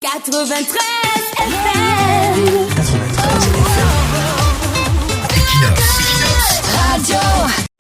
93 FM. Radio.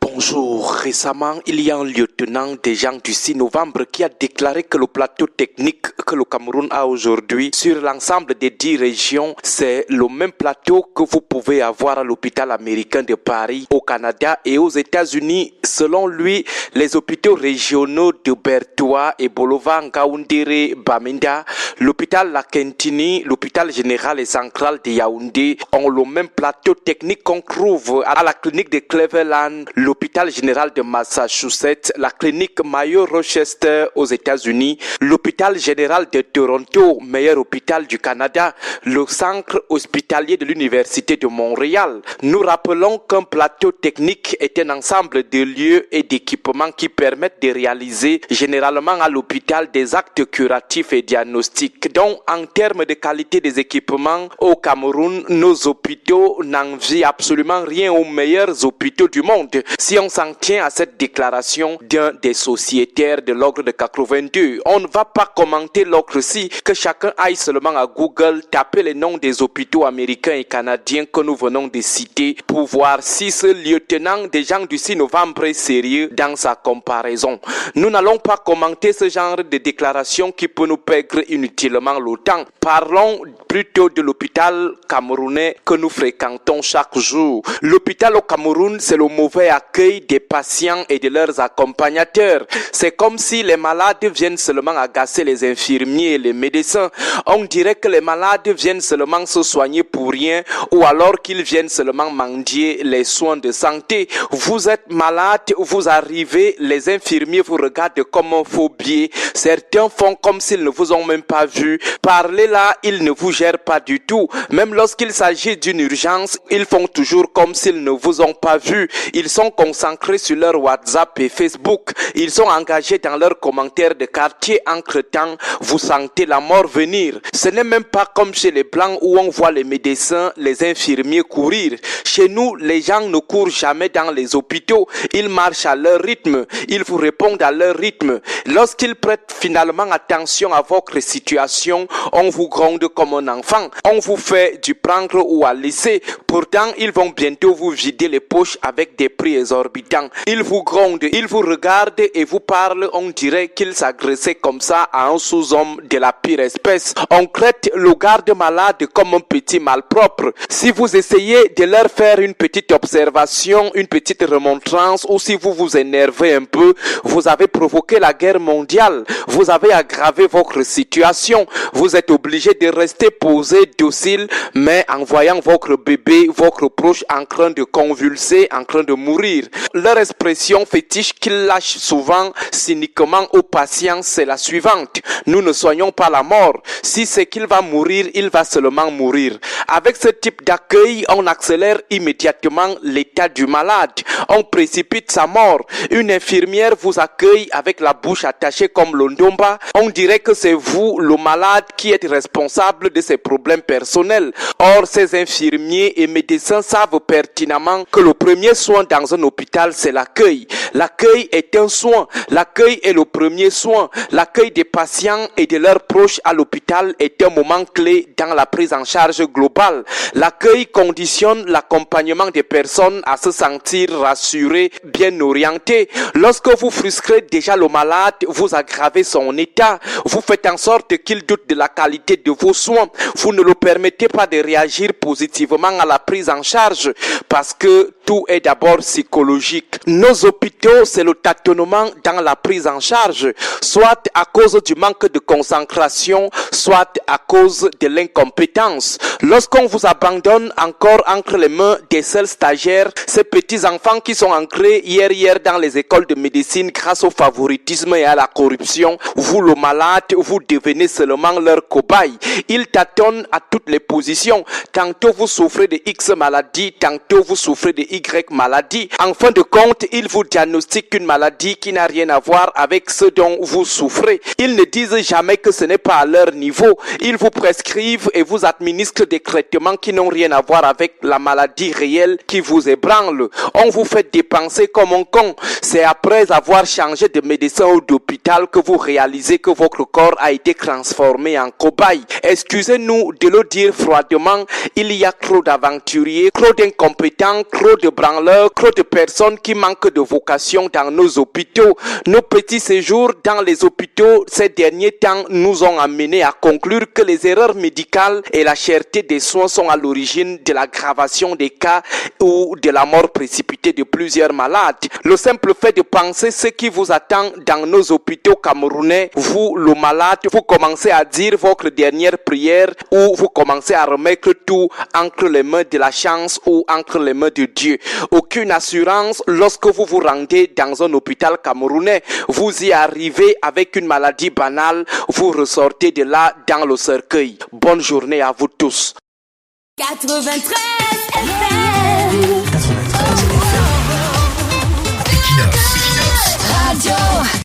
Bonjour. Récemment, il y a un lieutenant des gens du 6 novembre qui a déclaré que le plateau technique que le Cameroun a aujourd'hui sur l'ensemble des 10 régions, c'est le même plateau que vous pouvez avoir à l'hôpital américain de Paris, au Canada et aux États-Unis. Selon lui, les hôpitaux régionaux de Bertoua et Bolova, Ngaoundéré, Bamenda, l'hôpital Lakentini, l'hôpital général et central de Yaoundé ont le même plateau technique qu'on trouve à la clinique de Cleveland, l'hôpital général de Massachusetts, la clinique Mayo-Rochester aux États-Unis, l'hôpital général de Toronto, meilleur hôpital du Canada, le centre hospitalier de l'Université de Montréal. Nous rappelons qu'un plateau technique est un ensemble de lieux et d'équipements qui permettent de réaliser généralement à l'hôpital des actes curatifs et diagnostiques. Donc, en termes de qualité des équipements, au Cameroun, nos hôpitaux n'envient absolument rien aux meilleurs hôpitaux du monde. Si on s'en tient à cette déclaration d'un des sociétaires de l'ordre de 82, on ne va pas commenter l'autre-ci, que chacun aille seulement à Google, taper les noms des hôpitaux américains et canadiens que nous venons de citer pour voir si ce lieutenant des gens du 6 novembre est sérieux dans sa comparaison. Nous n'allons pas commenter ce genre de déclaration qui peut nous perdre inutilement le temps. Parlons plutôt de l'hôpital camerounais que nous fréquentons chaque jour. L'hôpital au Cameroun, c'est le mauvais accueil des patients et de leurs accompagnateurs. C'est comme si les malades viennent seulement agacer les infirmiers et les médecins. On dirait que les malades viennent seulement se soigner pour rien ou alors qu'ils viennent seulement mendier les soins de santé. Vous êtes malade, vous arrivez, les infirmiers vous regardent comme un faux billet. Certains font comme s'ils ne vous ont même pas vu. Parlez là, ils ne vous gèrent pas du tout. Même lorsqu'il s'agit d'une urgence, ils font toujours comme s'ils ne vous ont pas vu. Ils sont concentrés sur leur WhatsApp et Facebook. Ils sont engagés dans leurs commentaires de quartier. Entre-temps, vous sentez la mort venir. Ce n'est même pas comme chez les Blancs où on voit les médecins, les infirmiers courir. Chez nous, les gens ne courent jamais dans les hôpitaux. Ils marchent à leur rythme. Ils vous répondent à leur rythme. Lorsqu'ils prêtent finalement attention à votre situation, on vous gronde comme un enfant. On vous fait du prendre ou à laisser. Pourtant, ils vont bientôt vous vider les poches avec des prix exorbitants. Ils vous grondent, ils vous regardent et vous parlent. On dirait qu'ils s'agressaient comme ça à un sous-homme de la pire espèce. On traite le garde-malade comme un petit malpropre. Si vous essayez de leur faire une petite observation, une petite remontrance, ou si vous vous énervez un peu, vous avez provoqué la guerre mondiale. Vous avez aggravé votre situation. Vous êtes obligé de rester posé, docile, mais en voyant votre bébé, votre proche en train de convulser, en train de mourir. Leur expression fétiche qu'ils lâchent souvent cyniquement aux patients, c'est la suivante. Nous ne soignons pas la mort. Si c'est qu'il va mourir, il va seulement mourir. Avec ce type d'accueil, on accélère immédiatement l'état du malade. On précipite sa mort. Une infirmière vous accueille avec la bouche attachée comme l'ondomba. On dirait que c'est vous, le malade, qui êtes responsable de ses problèmes personnels. Or, ces infirmiers et médecins savent pertinemment que le premier soin dans un hôpital, c'est l'accueil. L'accueil est un soin. L'accueil est le premier soin. L'accueil des patients et de leurs proches à l'hôpital est un moment clé dans la prise en charge globale. L'accueil conditionne l'accompagnement des personnes à se sentir rassurées, bien orientées. Lorsque vous frustrez déjà le malade, vous aggravez son état. Vous faites en sorte qu'il doute de la qualité de vos soins. Vous ne le permettez pas de réagir positivement à la prise en charge parce que tout est d'abord psychologique. Nos hôpitaux, c'est le tâtonnement dans la prise en charge, soit à cause du manque de concentration, soit à cause de l'incompétence. Lorsqu'on vous abandonne encore entre les mains des seuls stagiaires, ces petits enfants qui sont ancrés hier dans les écoles de médecine grâce au favoritisme et à la corruption, vous le malade, vous devenez seulement leur cobaye. Ils tâtonnent à toutes les positions. Tantôt vous souffrez de X maladie, tantôt vous souffrez de Y maladie. En fin de compte, ils vous diagnostiquent une maladie qui n'a rien à voir avec ce dont vous souffrez. Ils ne disent jamais que ce n'est pas à leur niveau niveau. Ils vous prescrivent et vous administrent des traitements qui n'ont rien à voir avec la maladie réelle qui vous ébranle. On vous fait dépenser comme un con. C'est après avoir changé de médecin ou d'hôpital que vous réalisez que votre corps a été transformé en cobaye. Excusez-nous de le dire froidement, il y a trop d'aventuriers, trop d'incompétents, trop de branleurs, trop de personnes qui manquent de vocation dans nos hôpitaux. Nos petits séjours dans les hôpitaux ces derniers temps nous ont amenés à conclure que les erreurs médicales et la cherté des soins sont à l'origine de l'aggravation des cas ou de la mort précipitée de plusieurs malades. Le simple fait de penser ce qui vous attend dans nos hôpitaux camerounais, vous, le malade, vous commencez à dire votre dernière prière ou vous commencez à remettre tout entre les mains de la chance ou entre les mains de Dieu. Aucune assurance lorsque vous vous rendez dans un hôpital camerounais. Vous y arrivez avec une maladie banale, vous ressortez de là dans le cercueil. Bonne journée à vous tous. 93 FM.